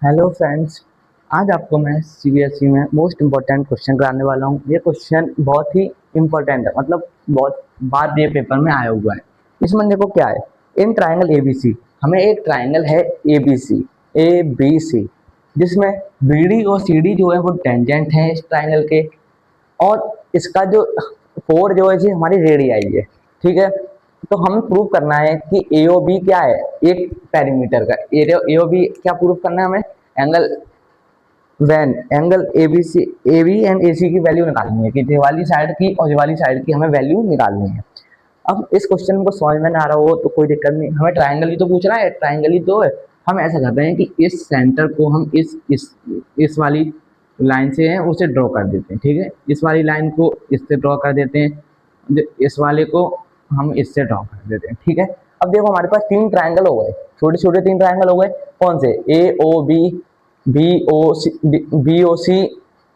Hello friends. आज आपको मैं सीबीएसई में मोस्ट इम्पोर्टेंट क्वेश्चन कराने वाला हूँ। ये क्वेश्चन बहुत ही इम्पोर्टेंट है, मतलब बहुत बार ये पेपर में आया हुआ है। इसमें देखो क्या है, इन ट्राइंगल एबीसी, हमें एक ट्राइंगल है एबीसी जिसमें बीडी और सीडी जो है वो टेंजेंट है इस ट्राइंगल के, और इसका जो फोर जो है जी हमारी रेडियाई है। ठीक है, तो हमें प्रूव करना है कि ए ओ बी क्या है, एक पेरीमीटर का ए ओ बी क्या प्रूव करना है हमें, एंगल वैन angle A B and A C की वैल्यू निकालनी है कि ये वाली साइड की और ये वाली साइड की हमें वैल्यू निकालनी है। अब इस क्वेश्चन को समझ में ना आ रहा हो तो कोई दिक्कत नहीं, हमें ट्राइंगल ही तो पूछ रहा है, ट्राइंगल ही तो है। हम ऐसा करते हैं कि इस सेंटर को हम इस वाली लाइन से है उसे ड्रॉ कर देते हैं। ठीक है, इस वाली लाइन को इससे ड्रॉ कर देते हैं, इस वाले को हम इससे ड्रॉ कर देते हैं। ठीक है, अब देखो हमारे पास तीन ट्राइंगल हो गए, छोटे छोटे तीन ट्राइंगल हो गए। कौन से, ए ओ बी, बी ओ सी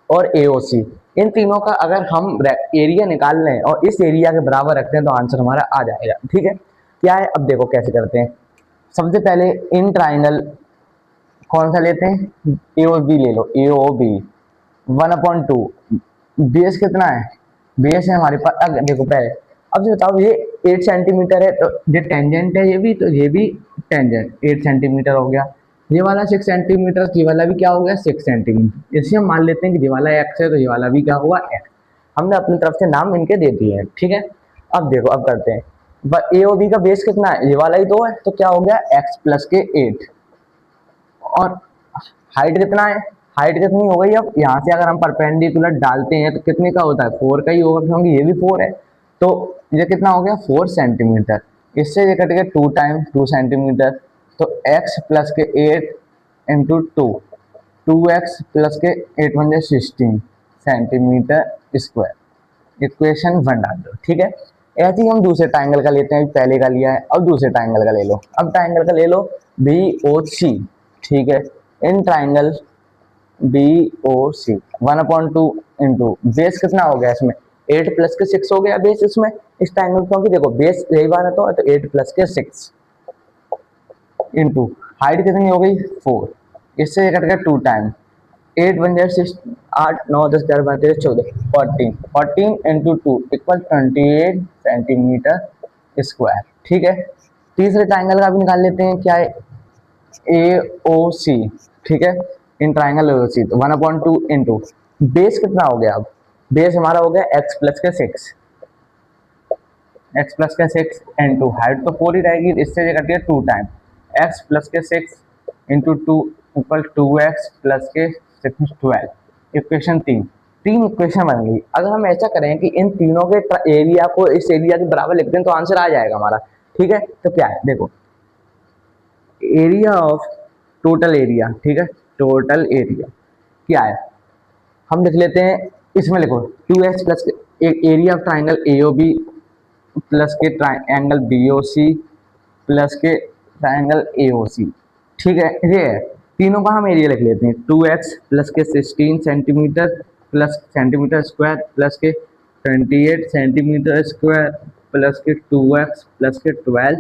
और ए ओ सी। इन तीनों का अगर हम एरिया निकाल लें और इस एरिया के बराबर रखते हैं तो आंसर हमारा आ जाएगा। ठीक है, क्या है, अब देखो कैसे करते हैं। सबसे पहले इन ट्राइंगल कौन सा लेते हैं, ए ओ बी ले लो, ए ओ बी 1/2। बेस कितना है, बेस है हमारे पास, अगर देखो पहले, अब जो बताओ ये 8 सेंटीमीटर है तो ये टेंजेंट है, ये भी तो ये भी टेंजेंट 8 सेंटीमीटर हो गया। ये वाला 6 सेंटीमीटर, ये वाला भी क्या हो गया 6 सेंटीमीटर। इसे हम मान लेते हैं कि ये वाला एक्स है तो ये वाला भी क्या हुआ एक्स। हमने अपनी तरफ से नाम इनके दे दिए हैं। ठीक है, अब देखो अब करते हैं, ए ओ बी का बेस कितना है, ये वाला ही तो है, तो क्या हो गया एक्स प्लस के 8। और हाइट कितना है, हाइट कितनी हो गई, अब यहाँ से अगर हम परपेंडिकुलर डालते हैं तो कितने का होता है 4 का ही होगा, क्योंकि ये भी 4 है। तो ये कितना हो गया 4 सेंटीमीटर। इससे ये कट गया 2 टाइम 2 सेंटीमीटर, तो x प्लस के 8 इंटू 2 एक्स प्लस के 8 बन जाए 16 सेंटीमीटर स्क्वायर। इक्वेशन 1 डाल दो। ठीक है, ऐसे ही हम दूसरे ट्राइंगल का लेते हैं, पहले का लिया है, अब दूसरे ट्राइंगल का ले लो। अब ट्राइंगल का ले लो बी ओ सी। ठीक है, in triangle B O C 1/2 into base कितना हो गया इसमें 8 प्लस के 6 हो गया बेस इसमें, इस ट्राइंगल क्योंकि देखो बेस यही बात है तो 8 प्लस के 6 इंटू हाइट कितनी हो गई 4, इससे कट गया 2 टाइम 8 बन जाए 6, 8 9 10 11 12 13 14 14 इंटू 2 इक्वल 28 सेंटीमीटर स्क्वायर। ठीक है, तीसरे ट्राइंगल का भी निकाल लेते हैं, क्या है ए ओ सी। ठीक है, in triangle A O C 1/2 into base कितना हो गया, अब बेस हमारा हो गया एक्स प्लस के 6, एक्स प्लस के 6 इंटू हाइट तो 4 ही रहेगी, इससे कट गया 2 टाइम एक्स प्लस के 6 इंटू 2 इक्वल 2x प्लस के 6 12। इक्वेशन 3, तीन इक्वेशन बन गई। अगर हम ऐसा करें कि इन तीनों के एरिया को इस एरिया के बराबर लिखते हैं तो आंसर आ जाएगा हमारा। ठीक है, तो क्या है देखो, एरिया ऑफ टोटल एरिया। ठीक है, टोटल एरिया क्या है, हम लिख लेते हैं, इसमें लिखो 2x plus area of triangle A O B plus के triangle B O C plus के ट्राइंगल ए ओ सी। ठीक है, ये है, तीनों का हम एरिया लिख लेते हैं 2x प्लस के 16 centimetre plus centimetre square plus के 28 सेंटीमीटर स्क्वायर प्लस के 2x प्लस के 12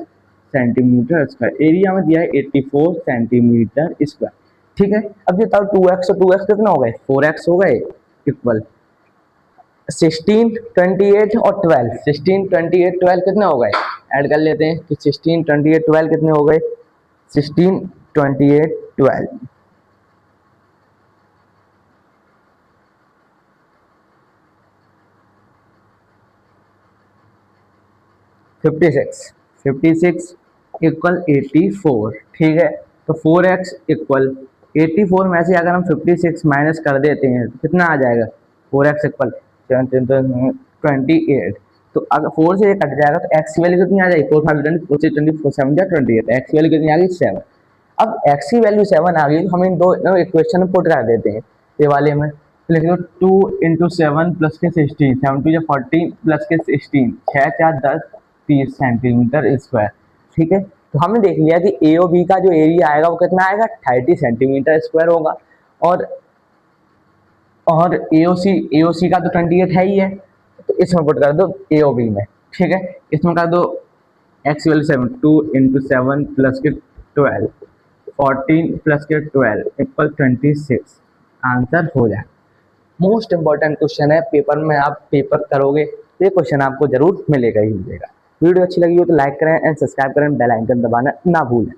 सेंटीमीटर स्क्वायर। एरिया में दिया है 84 सेंटीमीटर स्क्वायर। ठीक है, अब ये बताओ 2x और 2x कितना हो गए 4x हो गए, इक्वल 16 28 और 12, 16 28 12 कितने हो गए, ऐड कर लेते हैं कि 16 28 12 कितने हो गए, 16 28 12 56 इक्वल 84। ठीक है, तो 4x इक्वल 84 में से अगर हम 56 माइनस कर देते हैं तो कितना आ जाएगा, 4x इक्वल 28। तो अगर 4 से ये कट जाएगा तो x की वैल्यू कितनी आ जाएगी, 4 5 20 4 24 7 28, x की वैल्यू कितनी आ गई 7। अब x की वैल्यू 7 आ गई, हम इन दो इक्वेशन में पुट कर देते हैं, ये वाले में लिख लो 2 इंटू 7 प्लस के 16 7 2 14 प्लस के 16 6 4 10 30 सेंटीमीटर स्क्वायर। ठीक है, तो हमने देख लिया कि ए ओ बी का जो एरिया आएगा वो कितना आएगा 30 सेंटीमीटर स्क्वायर होगा, और ए ओ सी का तो 28 है ही है, तो इसमें पुट कर दो ए ओ बी में। ठीक है, इसमें कर दो एक्स वैल्यू 7 2 इंटू 7 प्लस के 12 14 प्लस के 12 इक्वल 26 आंसर हो जाए। मोस्ट इंपॉर्टेंट क्वेश्चन है, पेपर में आप पेपर करोगे तो ये क्वेश्चन आपको जरूर मिलेगा ही मिलेगा। वीडियो अच्छी लगी हो तो लाइक करें एंड सब्सक्राइब करें, बेल आइकन दबाना ना भूलें।